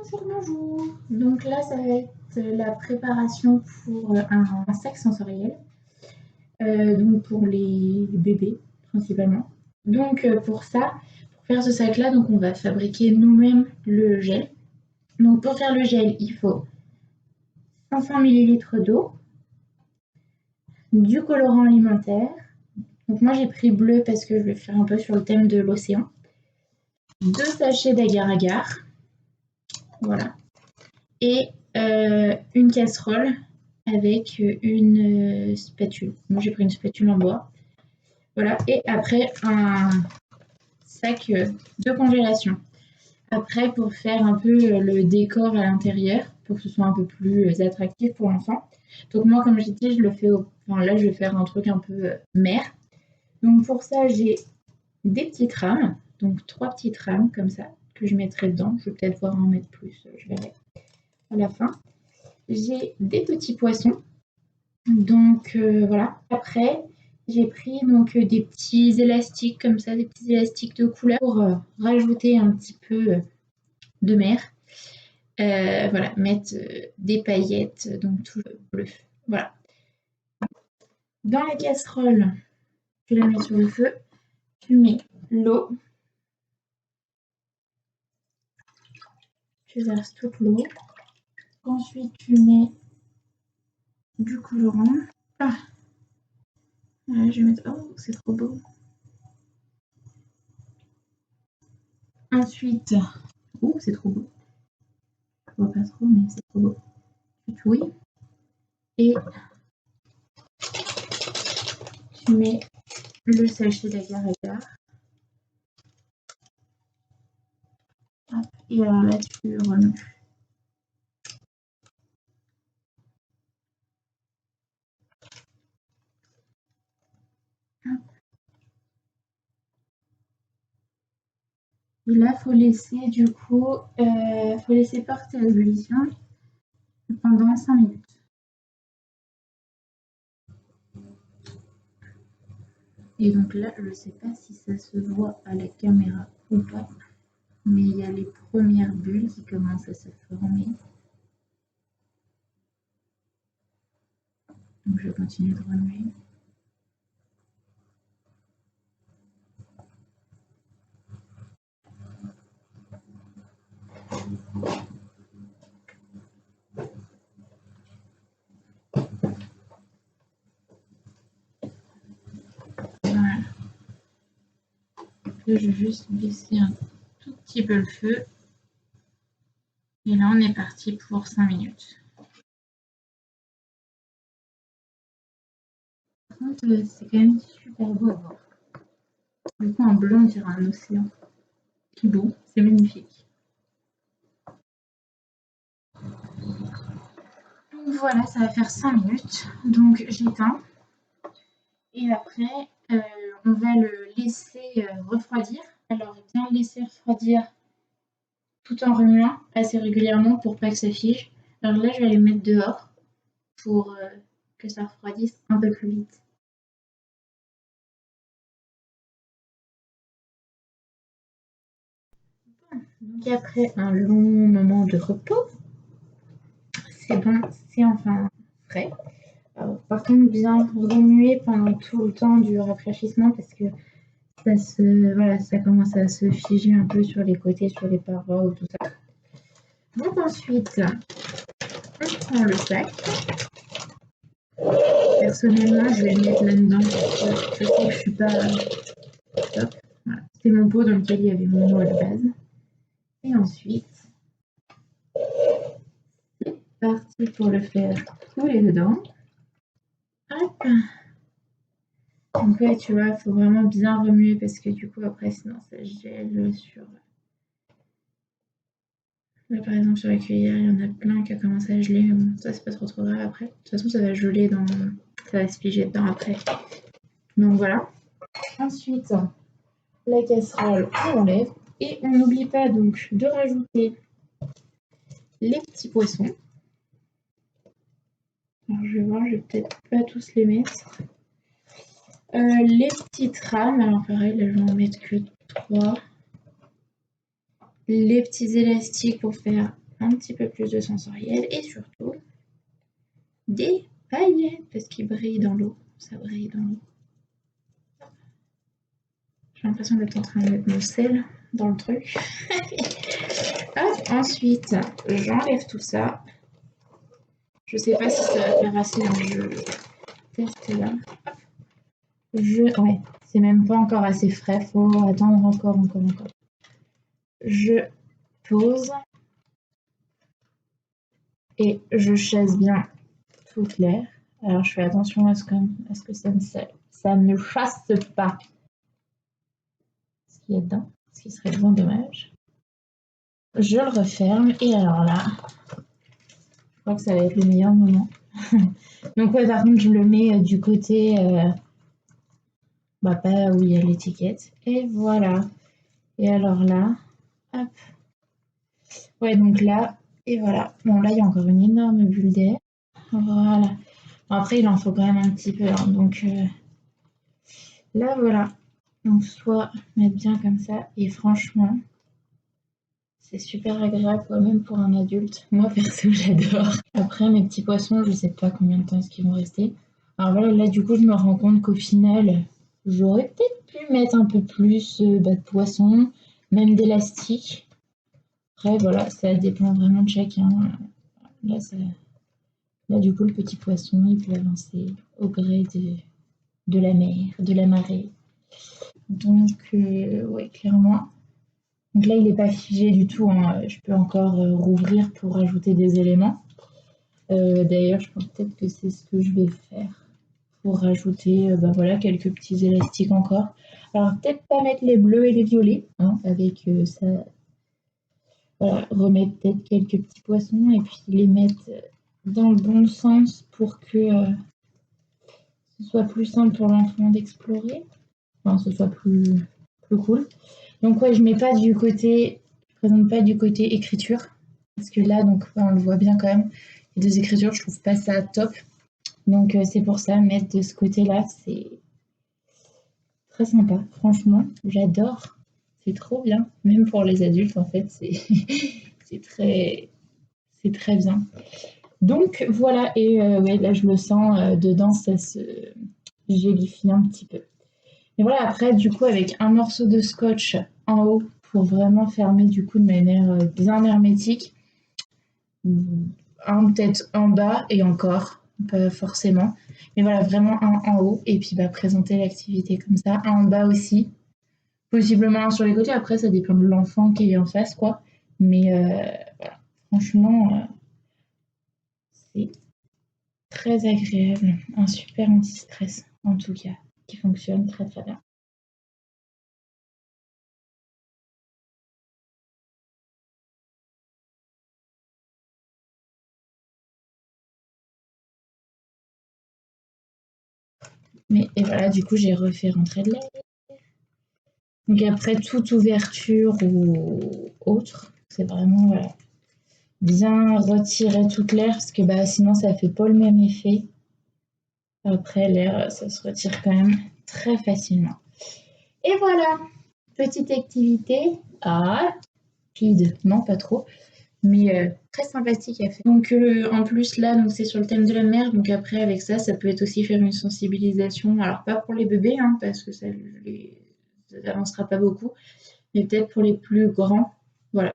sur mon jour. Donc là, ça va être la préparation pour un sac sensoriel. Donc pour les bébés principalement. Donc pour ça, pour faire ce sac-là, donc on va fabriquer nous-mêmes le gel. Donc pour faire le gel, il faut 500 ml d'eau, du colorant alimentaire. Donc moi j'ai pris bleu parce que je vais faire un peu sur le thème de l'océan. 2 sachets d'agar-agar. Voilà. Et une casserole avec une spatule. Moi j'ai pris une spatule en bois. Voilà. Et après un sac de congélation. Après, pour faire un peu le décor à l'intérieur, pour que ce soit un peu plus attractif pour l'enfant. Donc moi, comme j'ai dit, je le fais enfin, là, je vais faire un truc un peu mer. Donc pour ça, j'ai des petites rames, donc 3 petites rames comme ça, que je mettrai dedans. Je vais peut-être voir en mettre plus, je verrai à la fin. J'ai des petits poissons. Donc voilà. Après, j'ai pris donc des petits élastiques comme ça, des petits élastiques de couleur pour rajouter un petit peu de mer. Voilà, mettre des paillettes, donc tout bleu. Voilà. Dans la casserole, tu la mets sur le feu, tu mets l'eau, tu verses toute l'eau. Ensuite, tu mets du colorant. Ah, ouais, je vais mettre. Oh, c'est trop beau. Ensuite, oh, c'est trop beau. Je vois pas trop, mais c'est trop beau. Tu touilles. Et tu mets le sachet d'agar-agar. Et alors là, tu remues. Et là, il faut laisser du coup, faut laisser porter à l'ébullition pendant 5 minutes. Et donc là, je ne sais pas si ça se voit à la caméra ou pas, mais il y a les premières bulles qui commencent à se former. Donc je vais continuer de remuer. Voilà. Là, je vais juste baisser un tout petit peu le feu. Et là, on est parti pour 5 minutes. Par contre, c'est quand même super beau à voir. Du coup, en bleu, on dirait un océan. C'est beau, c'est magnifique. Donc voilà, ça va faire 5 minutes. Donc j'éteins. Et après, on va le laisser refroidir. Alors, bien le laisser refroidir tout en remuant assez régulièrement pour pas que ça fige. Alors là, je vais les mettre dehors pour que ça refroidisse un peu plus vite. Donc après un long moment de repos, c'est bon, c'est enfin frais. Alors, par contre, bien remuer pendant tout le temps du rafraîchissement parce que ça commence à se figer un peu sur les côtés, sur les parois ou tout ça. Donc ensuite, on prend le sac. Personnellement, je vais le mettre là-dedans parce que je sais que je suis pas top. Voilà. C'était mon pot dans lequel il y avait mon eau à la base. Et ensuite, c'est parti pour le faire couler dedans. Hop. Donc ouais, tu vois, il faut vraiment bien remuer parce que du coup, après, sinon, ça gèle sur... Là, par exemple, sur la cuillère, il y en a plein qui a commencé à geler. Mais bon, ça, c'est pas trop grave après. De toute façon, ça va geler dans... Ça va se figer dedans après. Donc voilà. Ensuite, la casserole, on l'enlève. Et on n'oublie pas donc de rajouter les petits poissons. Alors, je vais voir, je vais peut-être pas tous les mettre. Les petites rames, alors pareil, là, je vais en mettre que 3. Les petits élastiques pour faire un petit peu plus de sensoriel et surtout des paillettes parce qu'ils brillent dans l'eau. Ça brille dans l'eau. J'ai l'impression d'être en train de mettre mon sel dans le truc. Hop, ensuite, j'enlève tout ça. Je sais pas si ça va faire assez, donc je teste là. Ouais, c'est même pas encore assez frais, faut attendre encore. Je pose et je chasse bien toute l'air. Alors je fais attention à ce que ça ne chasse pas ce qu'il y a dedans, ce qui serait bien dommage. Je le referme et alors là, je crois que ça va être le meilleur moment. Donc ouais, par contre je le mets du côté pas où il y a l'étiquette. Et voilà. Et alors là, hop. Ouais, donc là, et voilà. Bon, là, il y a encore une énorme bulle d'air. Voilà. Bon, après, il en faut quand même un petit peu. Hein, donc là, voilà. Donc, soit mettre bien comme ça. Et franchement, c'est super agréable quand même pour un adulte. Moi, perso, j'adore. Après, mes petits poissons, je sais pas combien de temps est-ce qu'ils vont rester. Alors voilà, là, du coup, je me rends compte qu'au final, j'aurais peut-être pu mettre un peu plus de poissons, même d'élastique. Après, voilà, ça dépend vraiment de chacun. Là, du coup, le petit poisson, il peut avancer au gré de la mer, de la marée. Donc, ouais, clairement. Donc là, il n'est pas figé du tout. Hein. Je peux encore rouvrir pour rajouter des éléments. D'ailleurs, je pense peut-être que c'est ce que je vais faire pour rajouter voilà, quelques petits élastiques encore. Alors, peut-être pas mettre les bleus et les violets, hein, avec ça. Voilà, remettre peut-être quelques petits poissons et puis les mettre dans le bon sens pour que ce soit plus simple pour l'enfant d'explorer. Enfin, ce soit plus cool. Donc ouais, je présente pas du côté écriture. Parce que là, donc on le voit bien quand même, les deux écritures, je trouve pas ça top. Donc c'est pour ça, mettre de ce côté-là, c'est très sympa. Franchement, j'adore. C'est trop bien. Même pour les adultes, en fait, c'est très bien. Donc voilà, et ouais, là je le sens dedans, ça se gélifie un petit peu. Et voilà, après, du coup, avec un morceau de scotch en haut pour vraiment fermer du coup de manière bien hermétique, un peut-être en bas et encore, pas forcément, mais voilà, vraiment un en haut et puis présenter l'activité comme ça, un en bas aussi, possiblement un sur les côtés, après ça dépend de l'enfant qui est en face, quoi, mais voilà, franchement, c'est très agréable, un super anti-stress en tout cas, qui fonctionne très très bien. Mais et voilà, du coup, j'ai refait rentrer de l'air. Donc après, toute ouverture ou autre, c'est vraiment voilà, bien retirer toute l'air parce que sinon ça fait pas le même effet. Après, l'air, ça se retire quand même très facilement. Et voilà, petite activité rapide, non pas trop, mais très sympathique à faire. Donc en plus là, donc c'est sur le thème de la mer, donc après avec ça, ça peut être aussi faire une sensibilisation. Alors pas pour les bébés, hein, parce que ça n'avancera pas beaucoup, mais peut-être pour les plus grands,